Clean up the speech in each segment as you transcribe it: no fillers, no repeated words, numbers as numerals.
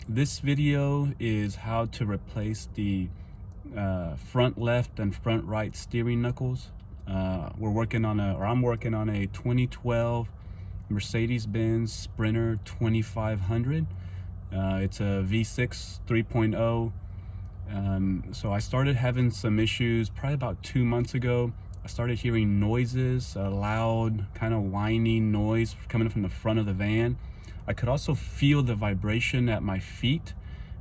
This video is how to replace the front left and front right steering knuckles. I'm working on a 2012 Mercedes-Benz Sprinter 2500. It's a V6 3.0. So I started having some issues probably about 2 months ago. I started hearing noises, a loud kind of whining noise coming from the front of the van. I could also feel the vibration at my feet.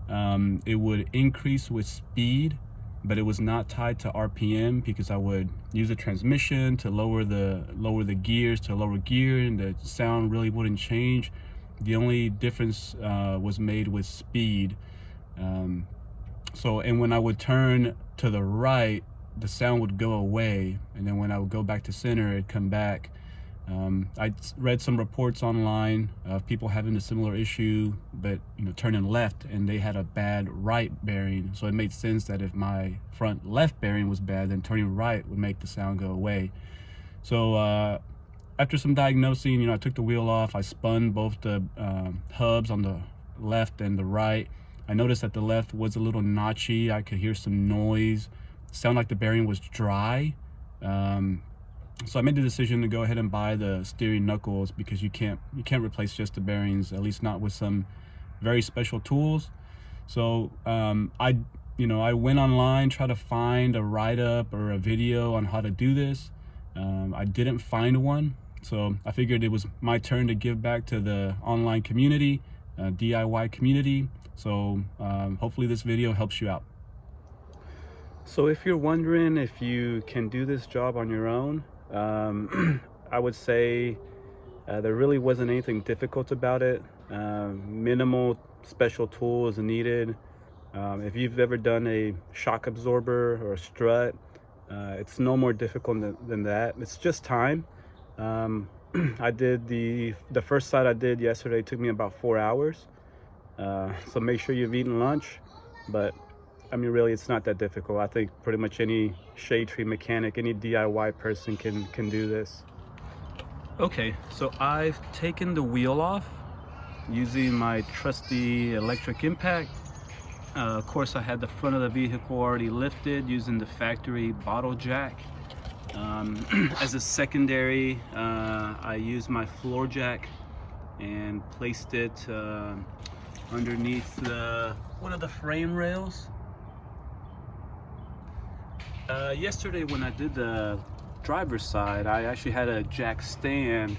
It would increase with speed, but it was not tied to RPM because I would use the transmission to lower the gears to lower gear, and the sound really wouldn't change. The only difference was made with speed. And when I would turn to the right, the sound would go away, and then when I would go back to center, it'd come back. I read some reports online of people having a similar issue, but turning left, and they had a bad right bearing. So it made sense that if my front left bearing was bad, then turning right would make the sound go away. So after some diagnosing, I took the wheel off. I spun both the hubs on the left and the right. I noticed that the left was a little notchy. I could hear some noise. It sounded like the bearing was dry. So I made the decision to go ahead and buy the steering knuckles, because you can't replace just the bearings, at least not with some very special tools. So I went online, tried to find a write-up or a video on how to do this. I didn't find one, so I figured it was my turn to give back to the online community, DIY community. So hopefully this video helps you out. So if you're wondering if you can do this job on your own, I would say there really wasn't anything difficult about it. Minimal special tools needed. If you've ever done a shock absorber or a strut, it's no more difficult than that. It's just time. I did the first side I did yesterday. Took me about 4 hours. So make sure you've eaten lunch. But I mean, really, it's not that difficult. I think pretty much any shade tree mechanic, any DIY person can do this. Okay, so I've taken the wheel off using my trusty electric impact. Of course, I had the front of the vehicle already lifted using the factory bottle jack. As a secondary, I used my floor jack and placed it underneath one of the frame rails. Yesterday when I did the driver's side, I actually had a jack stand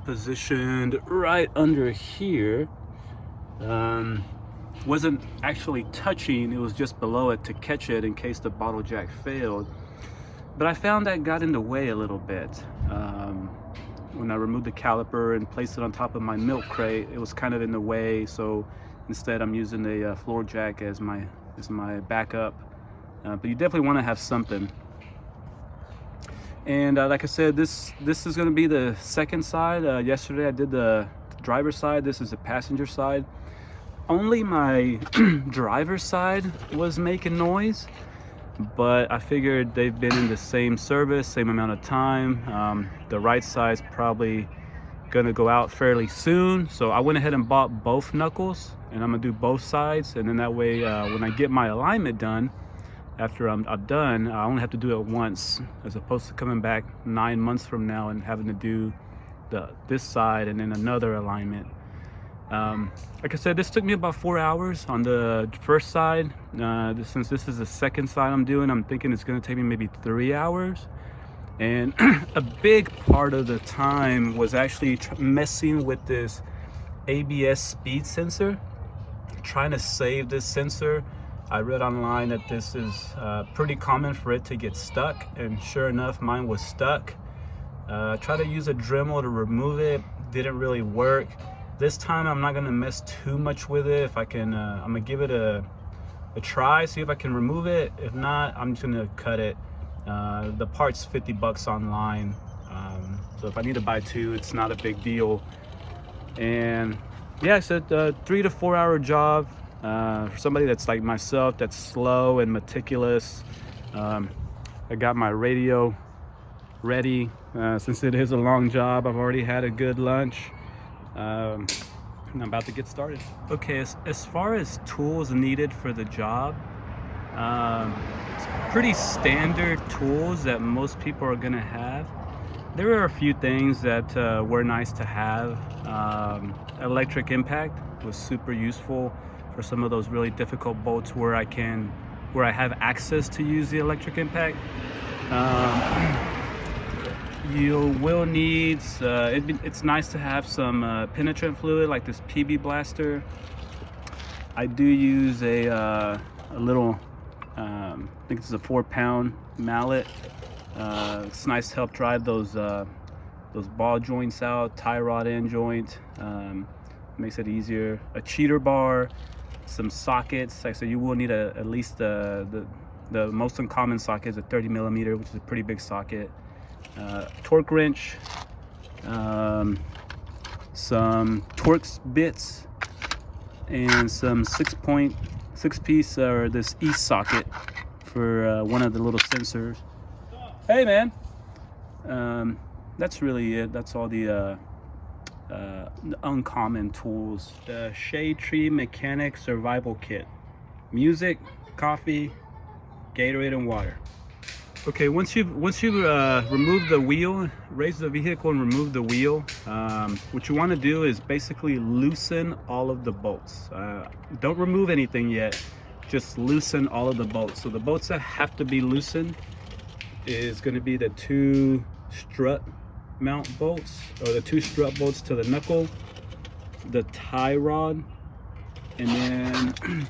positioned right under here. Wasn't actually touching, it was just below it to catch it in case the bottle jack failed. But I found that got in the way a little bit. When I removed the caliper and placed it on top of my milk crate, it was kind of in the way. So instead I'm using the floor jack as my backup. But you definitely want to have something. And like I said, this is going to be the second side. Yesterday I did the driver's side. This is the passenger side. Only my driver's side was making noise, but I figured they've been in the same service, same amount of time. The right side's probably going to go out fairly soon, so I went ahead and bought both knuckles, and I'm going to do both sides. And then that way, when I get my alignment done, after I'm done, I only have to do it once, as opposed to coming back 9 months from now and having to do this side and then another alignment. Like I said, this took me about 4 hours on the first side. Since this is the second side I'm doing, I'm thinking it's going to take me maybe 3 hours. And a big part of the time was actually messing with this ABS speed sensor, trying to save this sensor. I read online that this is pretty common for it to get stuck, and sure enough, mine was stuck. Try to use a Dremel to remove it, didn't really work. This time I'm not gonna mess too much with it. If I can, I'm gonna give it a try, see if I can remove it. If not, I'm just gonna cut it. The part's $50 online, so if I need to buy two, it's not a big deal. And yeah, it's a 3 to 4 hour job. For somebody that's like myself, that's slow and meticulous. I got my radio ready. Since it is a long job, I've already had a good lunch. and I'm about to get started. Okay, as far as tools needed for the job, it's pretty standard tools that most people are gonna have. There are a few things that were nice to have. Electric impact was super useful for some of those really difficult bolts where I have access to use the electric impact. You will need, it's nice to have some penetrant fluid like this PB blaster. I do use a little, I think it's a 4-pound mallet. It's nice to help drive those ball joints out, tie rod end joint. Makes it easier. A cheater bar, some sockets. Like I said, you will need at least the most uncommon socket is a 30 millimeter, which is a pretty big socket. Torque wrench, some Torx bits, and some 6-piece or this East socket for one of the little sensors. Hey man, that's really it. That's all the uncommon tools. The Shade Tree Mechanic Survival Kit. Music, coffee, Gatorade, and water. Okay, once you remove the wheel, raise the vehicle and remove the wheel, what you want to do is basically loosen all of the bolts. Don't remove anything yet, just loosen all of the bolts. So the bolts that have to be loosened is going to be the 2 strut mount bolts, or the 2 strut bolts to the knuckle, the tie rod, and then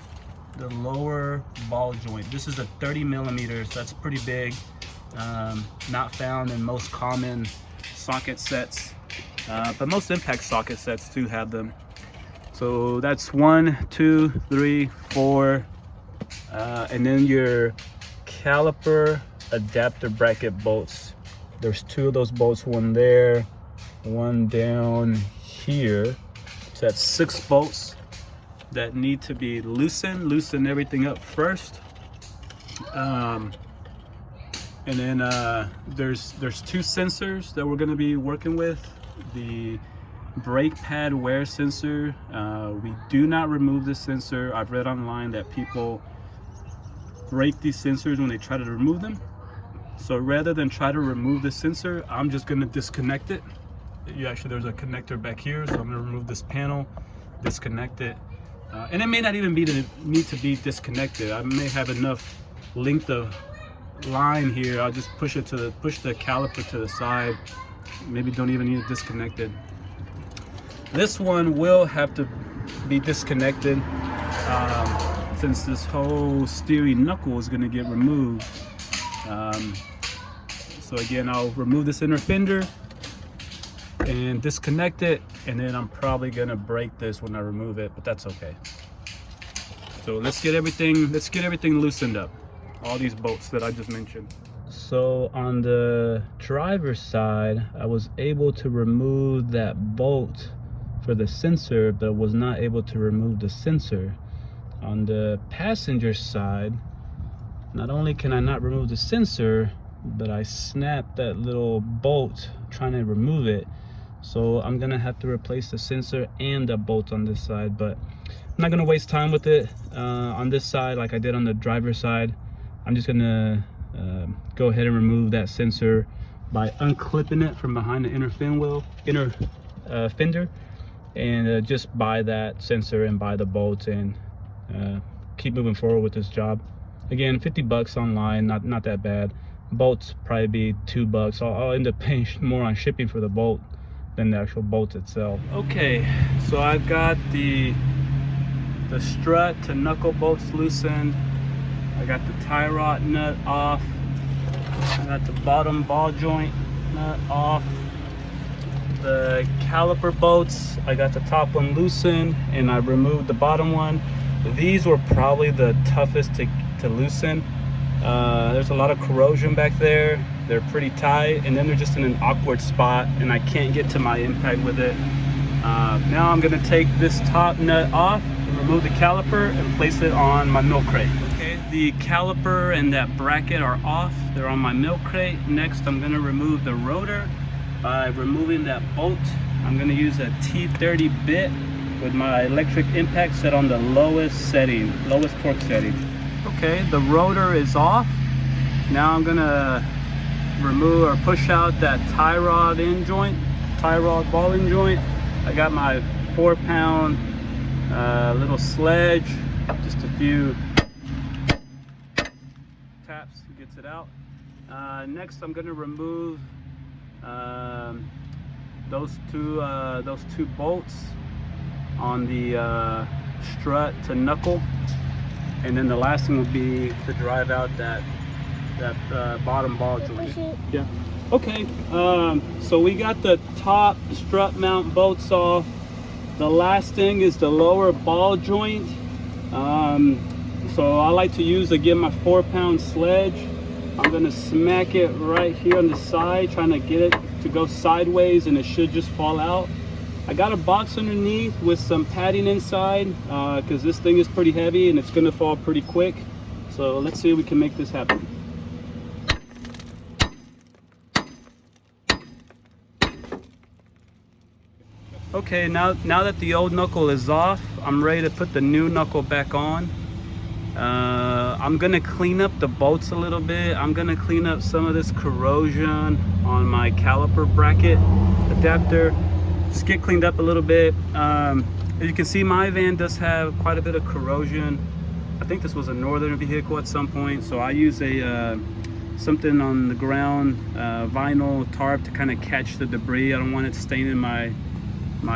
the lower ball joint. This is a 30 millimeters, so that's pretty big. Not found in most common socket sets, but most impact socket sets do have them. So that's 1, 2, 3, 4, and then your caliper adapter bracket bolts. There's 2 of those bolts, one there, one down here. So that's 6 bolts that need to be loosened. Loosen everything up first, and then there's 2 sensors that we're going to be working with. The brake pad wear sensor, we do not remove the sensor. I've read online that people break these sensors when they try to remove them. So rather than try to remove the sensor, I'm just going to disconnect it. Actually, there's a connector back here, so I'm going to remove this panel, disconnect it. And it may not even need to be disconnected. I may have enough length of line here. I'll just push the caliper to the side. Maybe don't even need it disconnected. This one will have to be disconnected since this whole steering knuckle is going to get removed. So again, I'll remove this inner fender and disconnect it, and then I'm probably gonna break this when I remove it, but that's okay. So let's get everything loosened up, all these bolts that I just mentioned. So on the driver's side, I was able to remove that bolt for the sensor, but was not able to remove the sensor. On the passenger side, not only can I not remove the sensor, but I snapped that little bolt trying to remove it. So I'm gonna have to replace the sensor and the bolt on this side, but I'm not gonna waste time with it. On this side, like I did on the driver's side, I'm just gonna go ahead and remove that sensor by unclipping it from behind the inner fender, and just buy that sensor and buy the bolts and keep moving forward with this job. Again, 50 bucks online, not that bad. Bolts probably be $2. I'll end up paying more on shipping for the bolt than the actual bolt itself. Okay, so I've got the strut to knuckle bolts loosened. I got the tie rod nut off. I got the bottom ball joint nut off. The caliper bolts, I got the top one loosened and I removed the bottom one. These were probably the toughest to loosen. There's a lot of corrosion back there. They're pretty tight, and then they're just in an awkward spot and I can't get to my impact with it. Now I'm gonna take this top nut off and remove the caliper and place it on my milk crate. Okay, the caliper and that bracket are off. They're on my milk crate. Next, I'm gonna remove the rotor by removing that bolt. I'm gonna use a T30 bit with my electric impact set on the lowest setting, lowest torque setting. Okay, the rotor is off. Now I'm gonna remove or push out that tie rod end joint, tie rod ball end joint. I got my 4-pound little sledge, just a few taps gets it out. Next I'm gonna remove those two bolts on the strut to knuckle, and then the last thing will be to drive out that bottom ball joint. Yeah. Okay. So we got the top strut mount bolts off. The last thing is the lower ball joint. So I like to use, again, my 4-pound sledge. I'm gonna smack it right here on the side, trying to get it to go sideways, and it should just fall out. I got a box underneath with some padding inside because this thing is pretty heavy and it's gonna fall pretty quick. So let's see if we can make this happen. Okay, now that the old knuckle is off, I'm ready to put the new knuckle back on. I'm gonna clean up the bolts a little bit. I'm gonna clean up some of this corrosion on my caliper bracket adapter. Just get cleaned up a little bit. As you can see, my van does have quite a bit of corrosion. I think this was a northern vehicle at some point, so I use a something on the ground, vinyl tarp, to kind of catch the debris. I don't want it staining my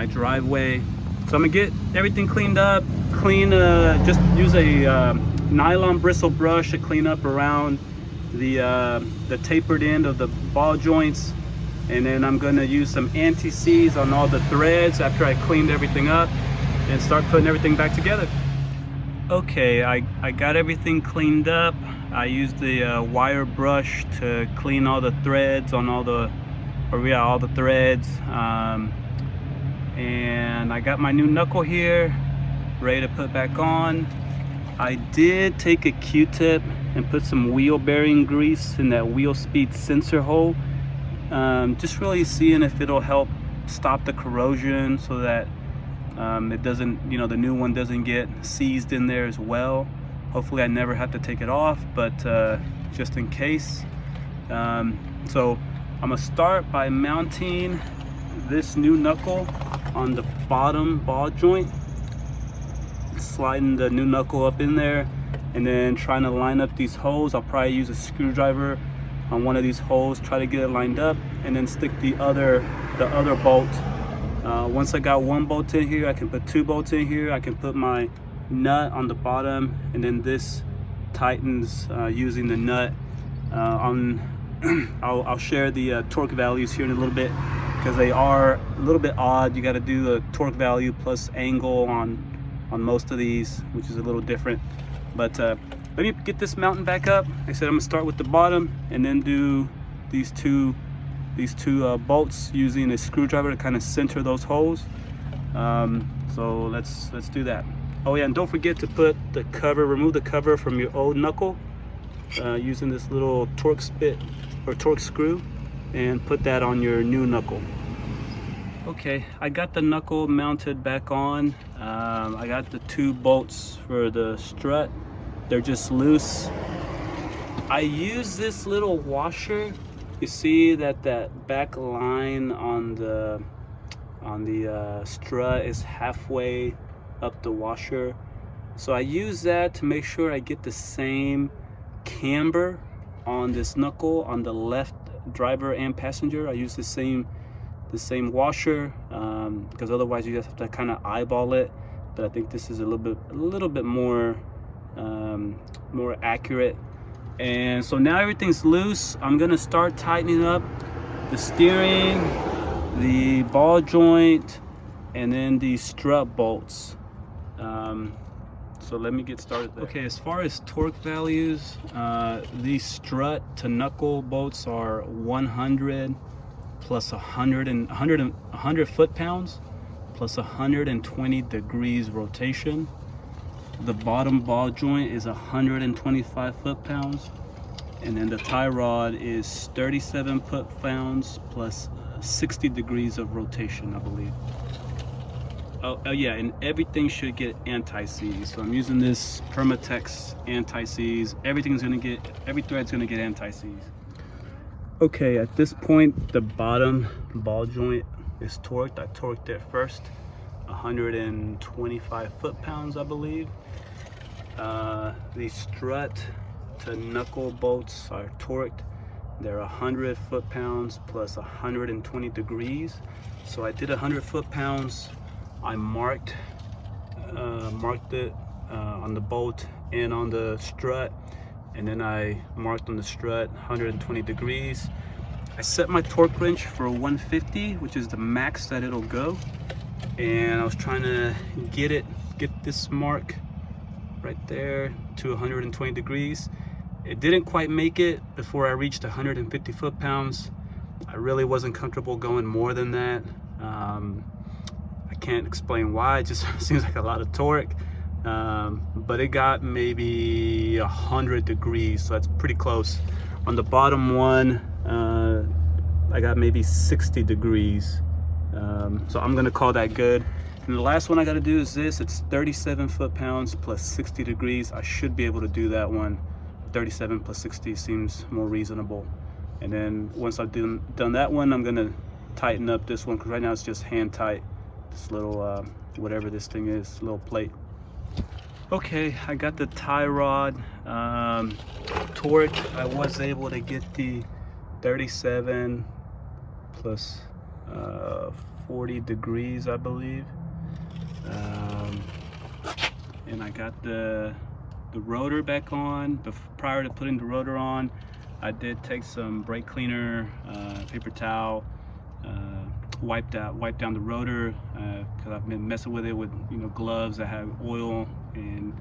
driveway. So I'm gonna get everything cleaned up, just use a nylon bristle brush to clean up around the tapered end of the ball joints, and then I'm gonna use some anti-seize on all the threads after I cleaned everything up and start putting everything back together. Okay, I got everything cleaned up. I used the wire brush to clean all the threads on all the threads. And I got my new knuckle here ready to put back on. I did take a Q-tip and put some wheel bearing grease in that wheel speed sensor hole, just really seeing if it'll help stop the corrosion so that it doesn't, the new one doesn't get seized in there as well. Hopefully I never have to take it off, but just in case. So I'm gonna start by mounting this new knuckle on the bottom ball joint, sliding the new knuckle up in there, and then trying to line up these holes. I'll probably use a screwdriver on one of these holes, try to get it lined up, and then stick the other bolt. Once I got one bolt in here, I can put 2 bolts in here. I can put my nut on the bottom, and then this tightens using the nut. I'll share the torque values here in a little bit, because they are a little bit odd. You got to do the torque value plus angle on most of these, which is a little different. But let me get this mounting back up. Like I said, I'm gonna start with the bottom and then do these two bolts using a screwdriver to kind of center those holes. So let's do that. Oh yeah, and don't forget to put the cover, remove the cover from your old knuckle using this little torque spit or torque screw, and put that on your new knuckle. Okay, I got the knuckle mounted back on. I got the 2 bolts for the strut. They're just loose. I use this little washer. You see that back line on the strut is halfway up the washer. So I use that to make sure I get the same camber on this knuckle on the left driver and passenger. I use the same washer because otherwise you just have to kind of eyeball it. But I think this is a little bit more accurate. And so now everything's loose. I'm gonna start tightening up the steering, the ball joint, and then the strut bolts. So let me get started there. Okay, as far as torque values, these strut to knuckle bolts are 100 plus 100 foot-pounds plus 120 degrees rotation. The bottom ball joint is 125 foot-pounds, and then the tie rod is 37 foot-pounds plus 60 degrees of rotation, I believe. Oh yeah, and everything should get anti-seize. So I'm using this Permatex anti-seize. Every thread's gonna get anti-seize. Okay, at this point, the bottom ball joint is torqued. I torqued it first, 125 foot-pounds, I believe. The strut to knuckle bolts are torqued. They're 100 foot-pounds plus 120 degrees. So I did 100 foot-pounds. I marked it on the bolt and on the strut, and then I marked on the strut 120 degrees. I set my torque wrench for 150, which is the max that it'll go, and I was trying to get this mark right there to 120 degrees. It didn't quite make it before I reached 150 foot-pounds. I really wasn't comfortable going more than that. I can't explain why, it just seems like a lot of torque. But it got maybe 100 degrees, so that's pretty close. On the bottom one, I got maybe 60 degrees. So I'm gonna call that good. And the last one I gotta do is this. It's 37 foot-pounds plus 60 degrees. I should be able to do that one. 37 plus 60 seems more reasonable. And then once I've done that one, I'm gonna tighten up this one, because right now it's just hand tight. This little, whatever this thing is, little plate. Okay, I got the tie rod torqued. I was able to get the 37 plus 40 degrees, I believe. And I got the rotor back on. Prior to putting the rotor on, I did take some brake cleaner, paper towel, wipe down the rotor, because I've been messing with it with gloves that have oil and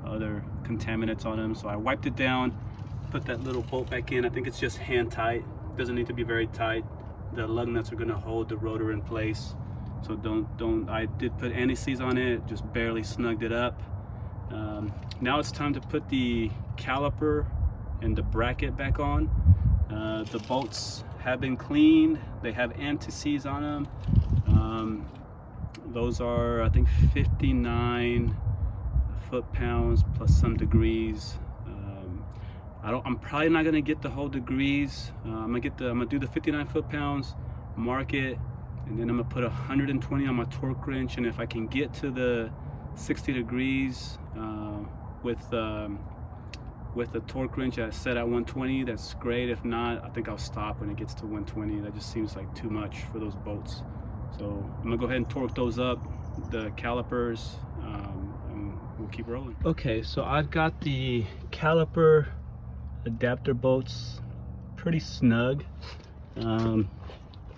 other contaminants on them. So I wiped it down, put that little bolt back in. I think it's just hand tight, doesn't need to be very tight. The lug nuts are going to hold the rotor in place, so don't I did put anti-seize on it, just barely snugged it up. Now it's time to put the caliper and the bracket back on. The bolts have been cleaned, they have anti-seize on them. Those are, I think, 59 foot-pounds plus some degrees. I'm probably not gonna get the whole degrees. I'm gonna do the 59 foot-pounds, mark it, and then I'm gonna put 120 on my torque wrench. And if I can get to the 60 degrees with the torque wrench set at 120, that's great. If not, I think I'll stop when it gets to 120. That just seems like too much for those bolts. So I'm gonna go ahead and torque those up, the calipers, and we'll keep rolling. Okay, so I've got the caliper adapter bolts pretty snug. I'm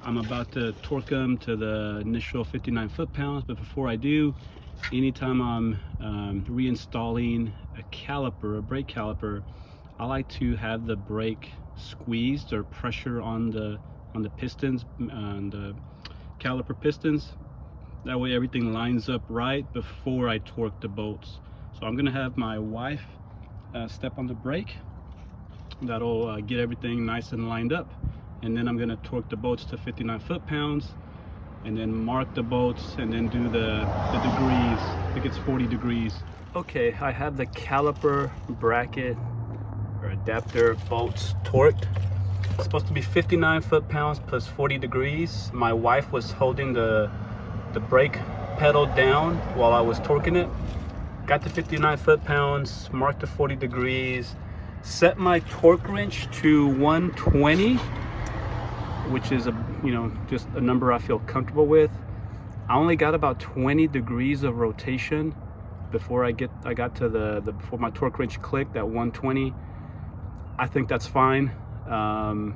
about to torque them to the initial 59 foot-pounds, but before I do, anytime I'm reinstalling a caliper, a brake caliper, I like to have the brake squeezed, or pressure on the pistons, on the caliper pistons. That way everything lines up right before I torque the bolts. So I'm gonna have my wife step on the brake. That'll get everything nice and lined up, and then I'm gonna torque the bolts to 59 foot-pounds, and then mark the bolts, and then do the degrees. I think it's 40 degrees. Okay, I have the caliper bracket or adapter bolts torqued. It's supposed to be 59 foot-pounds plus 40 degrees. My wife was holding the brake pedal down while I was torquing it. Got the 59 foot-pounds, marked the 40 degrees, set my torque wrench to 120, which is just a number I feel comfortable with. I only got about 20 degrees of rotation before I got to before my torque wrench clicked at 120. I think that's fine. So I'm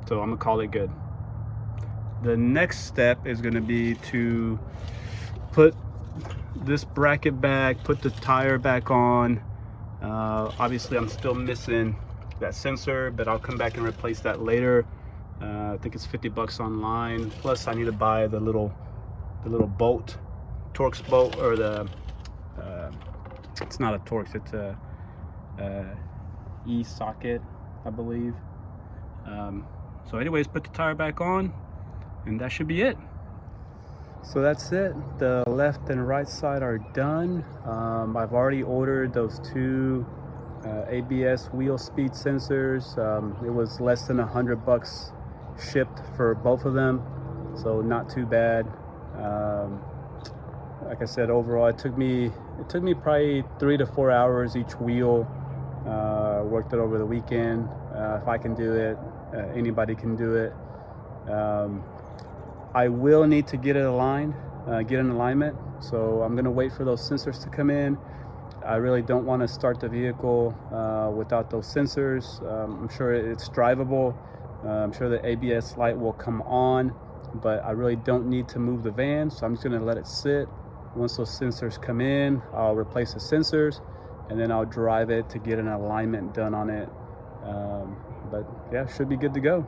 gonna call it good. The next step is gonna be to put this bracket back, put the tire back on. Obviously I'm still missing that sensor, but I'll come back and replace that later. I think it's 50 bucks online. Plus I need to buy the little bolt, Torx bolt, or it's not a Torx, it's a E-socket, I believe. So anyways, put the tire back on, and that should be it. So that's it. The left and right side are done. I've already ordered those two ABS wheel speed sensors. It was less than $100 shipped for both of them, so not too bad. Like I said, overall it took me probably 3 to 4 hours each wheel. Worked it over the weekend. If I can do it, anybody can do it. I will need to get it aligned, get in alignment. So I'm gonna wait for those sensors to come in. I really don't want to start the vehicle without those sensors. I'm sure it's drivable. I'm sure the ABS light will come on, but I really don't need to move the van. So I'm just gonna let it sit. Once those sensors come in, I'll replace the sensors, and then I'll drive it to get an alignment done on it. But yeah, should be good to go.